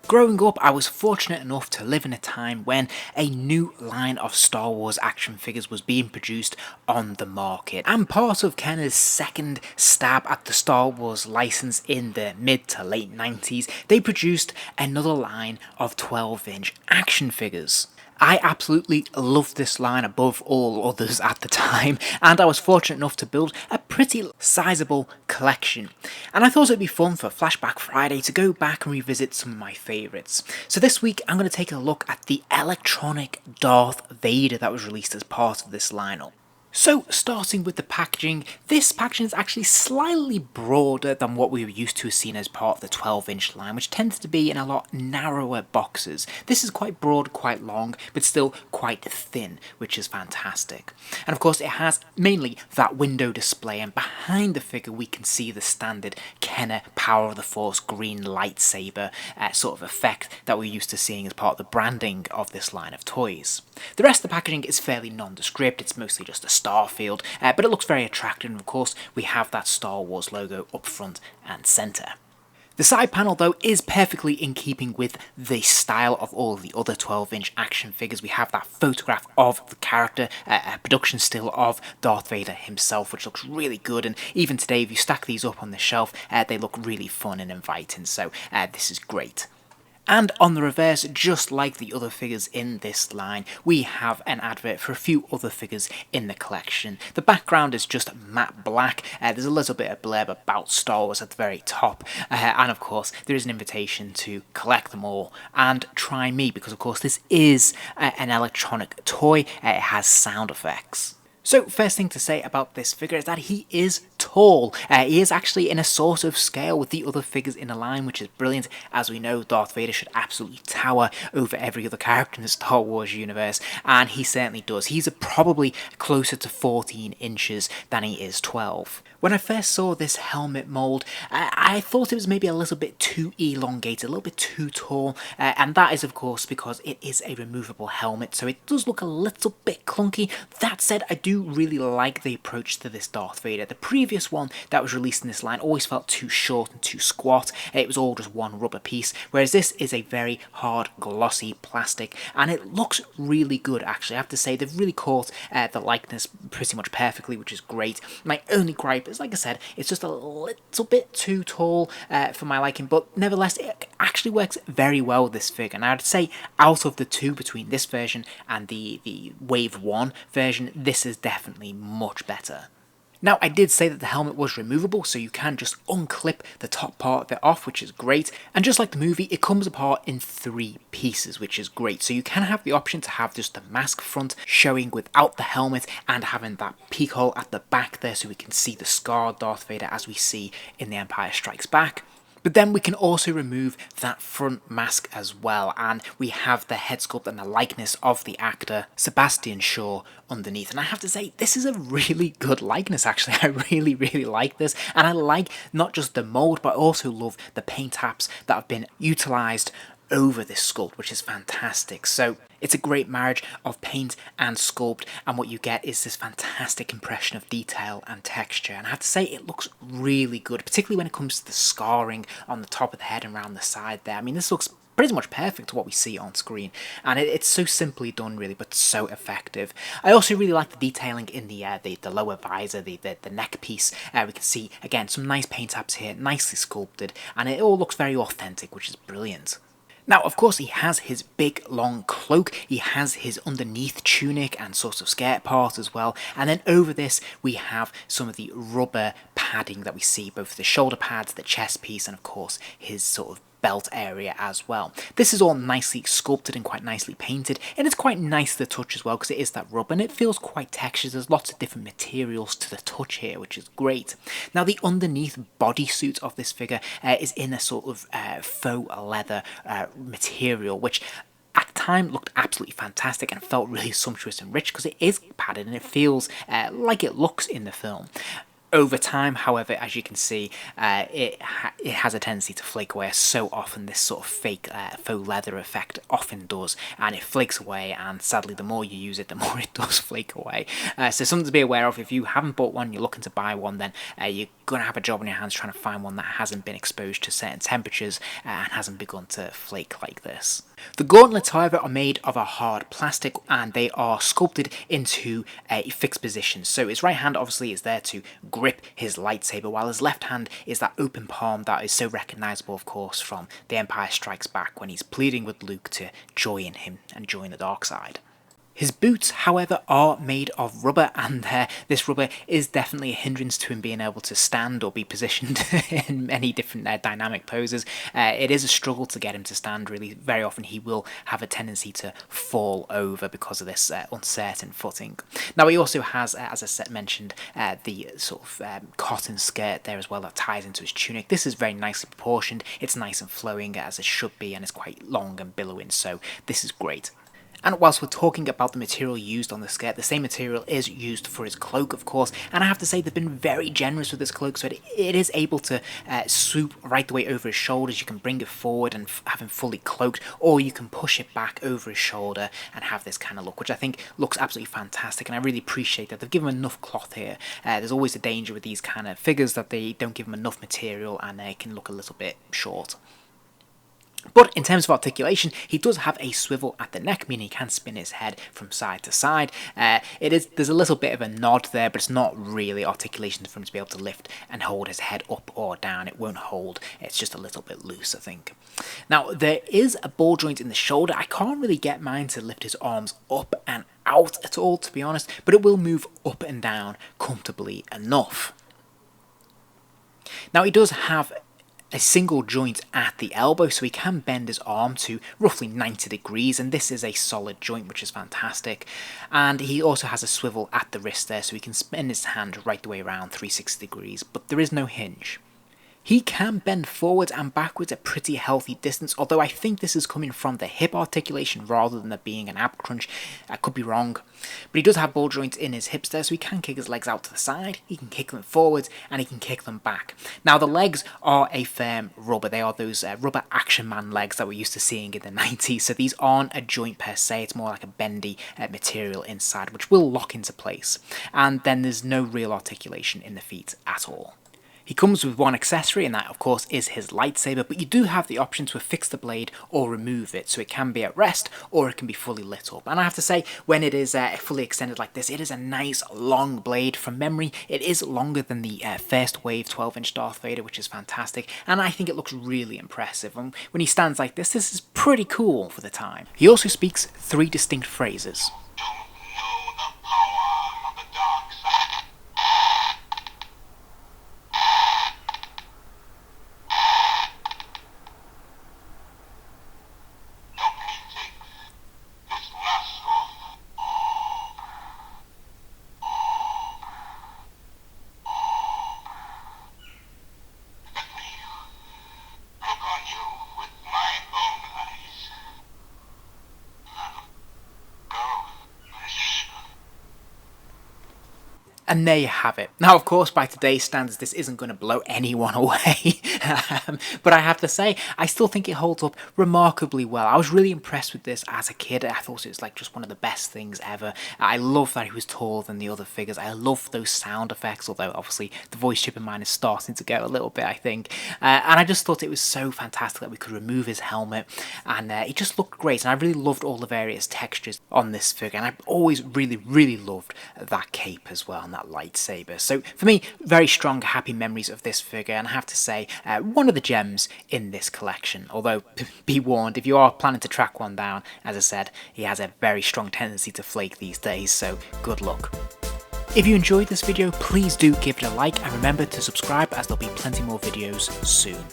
Growing up, I was fortunate enough to live in a time when a new line of Star Wars action figures was being produced on the market. And part of Kenner's second stab at the Star Wars license in the mid to late 90s, they produced another line of 12-inch action figures. I absolutely loved this line above all others at the time, and I was fortunate enough to build a pretty sizable collection. And I thought it'd be fun for Flashback Friday to go back and revisit some of my favourites. So this week I'm going to take a look at the electronic Darth Vader that was released as part of this lineup. So, starting with the packaging, this packaging is actually slightly broader than what we were used to seeing as part of the 12-inch line, which tends to be in a lot narrower boxes. This is quite broad, quite long, but still quite thin, which is fantastic. And of course, it has mainly that window display, and behind the figure we can see the standard Kenner Power of the Force green lightsaber sort of effect that we're used to seeing as part of the branding of this line of toys. The rest of the packaging is fairly nondescript, it's mostly just a Starfield, but it looks very attractive, and of course we have that Star Wars logo up front and centre. The side panel though is perfectly in keeping with the style of all of the other 12-inch action figures. We have that photograph of the character, a production still of Darth Vader himself, which looks really good, and even today if you stack these up on the shelf they look really fun and inviting, so this is great. And on the reverse, just like the other figures in this line, we have an advert for a few other figures in the collection. The background is just matte black, there's a little bit of blurb about Star Wars at the very top, and of course there is an invitation to collect them all and try me, because of course this is an electronic toy, it has sound effects. So first thing to say about this figure is that he is tall. He is actually in a sort of scale with the other figures in the line, which is brilliant. As we know, Darth Vader should absolutely tower over every other character in the Star Wars universe, and he certainly does. He's probably closer to 14 inches than he is 12. When I first saw this helmet mould, I thought it was maybe a little bit too elongated, a little bit too tall, and that is of course because it is a removable helmet, so it does look a little bit clunky. That said, I do really like the approach to this Darth Vader. The previous one that was released in this line always felt too short and too squat. It was all just one rubber piece, whereas this is a very hard, glossy plastic, and it looks really good actually. I have to say, they've really caught the likeness pretty much perfectly, which is great. My only gripe is, like I said, it's just a little bit too tall for my liking, but nevertheless it actually works very well with this figure, and I'd say out of the two, between this version and the Wave 1 version, this is definitely much better. Now, I did say that the helmet was removable, so you can just unclip the top part of it off, which is great. And just like the movie, it comes apart in 3 pieces, which is great. So you can have the option to have just the mask front showing without the helmet, and having that peek hole at the back there so we can see the scarred Darth Vader as we see in The Empire Strikes Back. But then we can also remove that front mask as well, and we have the head sculpt and the likeness of the actor Sebastian Shaw underneath. And I have to say, this is a really good likeness actually. I really like this, and I like not just the mould, but I also love the paint apps that have been utilised over this sculpt, which is fantastic. So it's a great marriage of paint and sculpt, and what you get is this fantastic impression of detail and texture. And I have to say, it looks really good, particularly when it comes to the scarring on the top of the head and around the side there. I mean, this looks pretty much perfect to what we see on screen, and it's so simply done really, but so effective. I also really like the detailing in the lower visor, the neck piece. We can see again some nice paint apps here, nicely sculpted, and it all looks very authentic, which is brilliant. Now, of course, he has his big, long cloak, he has his underneath tunic and sort of skirt part as well, and then over this we have some of the rubber padding that we see, both the shoulder pads, the chest piece, and of course his sort of belt area as well. This is all nicely sculpted and quite nicely painted, and it's quite nice to touch as well because it is that rubber and it feels quite textured. There's lots of different materials to the touch here, which is great. Now, the underneath bodysuit of this figure is in a sort of faux leather material, which at the time looked absolutely fantastic and felt really sumptuous and rich because it is padded and it feels like it looks in the film. Over time, however, as you can see, it it has a tendency to flake away, as so often this sort of fake faux leather effect often does, and it flakes away, and sadly the more you use it, the more it does flake away. So something to be aware of. If you haven't bought one, you're looking to buy one, then you're going to have a job on your hands trying to find one that hasn't been exposed to certain temperatures and hasn't begun to flake like this. The gauntlets, however, are made of a hard plastic, and they are sculpted into a fixed position. So his right hand obviously is there to grip his lightsaber, while his left hand is that open palm that is so recognisable, of course, from The Empire Strikes Back when he's pleading with Luke to join him and join the dark side. His boots, however, are made of rubber, and this rubber is definitely a hindrance to him being able to stand or be positioned in many different dynamic poses. It is a struggle to get him to stand, really. Very often he will have a tendency to fall over because of this uncertain footing. Now he also has, as I mentioned, the sort of cotton skirt there as well that ties into his tunic. This is very nicely proportioned, it's nice and flowing as it should be, and it's quite long and billowing, so this is great. And whilst we're talking about the material used on the skirt, the same material is used for his cloak, of course, and I have to say they've been very generous with this cloak, so it is able to swoop right the way over his shoulders. You can bring it forward and have him fully cloaked, or you can push it back over his shoulder and have this kind of look, which I think looks absolutely fantastic, and I really appreciate that they've given him enough cloth here. There's always a danger with these kind of figures that they don't give him enough material and they can look a little bit short. But in terms of articulation, he does have a swivel at the neck, meaning he can spin his head from side to side. There's a little bit of a nod there, but it's not really articulation for him to be able to lift and hold his head up or down. It won't hold, it's just a little bit loose, I think. Now, there is a ball joint in the shoulder. I can't really get mine to lift his arms up and out at all, to be honest, but it will move up and down comfortably enough. Now, he does have a single joint at the elbow, so he can bend his arm to roughly 90 degrees, and this is a solid joint, which is fantastic. And he also has a swivel at the wrist there, so he can spin his hand right the way around 360 degrees, but there is no hinge. He can bend forwards and backwards a pretty healthy distance, although I think this is coming from the hip articulation rather than it being an ab crunch. I could be wrong. But he does have ball joints in his hips there, so he can kick his legs out to the side, he can kick them forwards, and he can kick them back. Now the legs are a firm rubber. They are those rubber Action Man legs that we're used to seeing in the 90s, so these aren't a joint per se, it's more like a bendy material inside, which will lock into place. And then there's no real articulation in the feet at all. He comes with one accessory, and that of course is his lightsaber, but you do have the option to affix the blade or remove it, so it can be at rest or it can be fully lit up. And I have to say, when it is fully extended like this, it is a nice long blade. From memory, it is longer than the first wave 12-inch Darth Vader, which is fantastic, and I think it looks really impressive. And when he stands like this is pretty cool for the time. He also speaks 3 distinct phrases. And there you have it. Now, of course, by today's standards, this isn't going to blow anyone away. But I have to say, I still think it holds up remarkably well. I was really impressed with this as a kid. I thought it was like just one of the best things ever. I love that he was taller than the other figures. I love those sound effects, although obviously the voice chip in mine is starting to go a little bit, I think. And I just thought it was so fantastic that we could remove his helmet, and it just looked great. And I really loved all the various textures on this figure, and I always really loved that cape as well, and that lightsaber. So for me, very strong, happy memories of this figure, and I have to say, one of the gems in this collection. Although, be warned, if you are planning to track one down, as I said, he has a very strong tendency to flake these days, so good luck. If you enjoyed this video, please do give it a like, and remember to subscribe, as there'll be plenty more videos soon.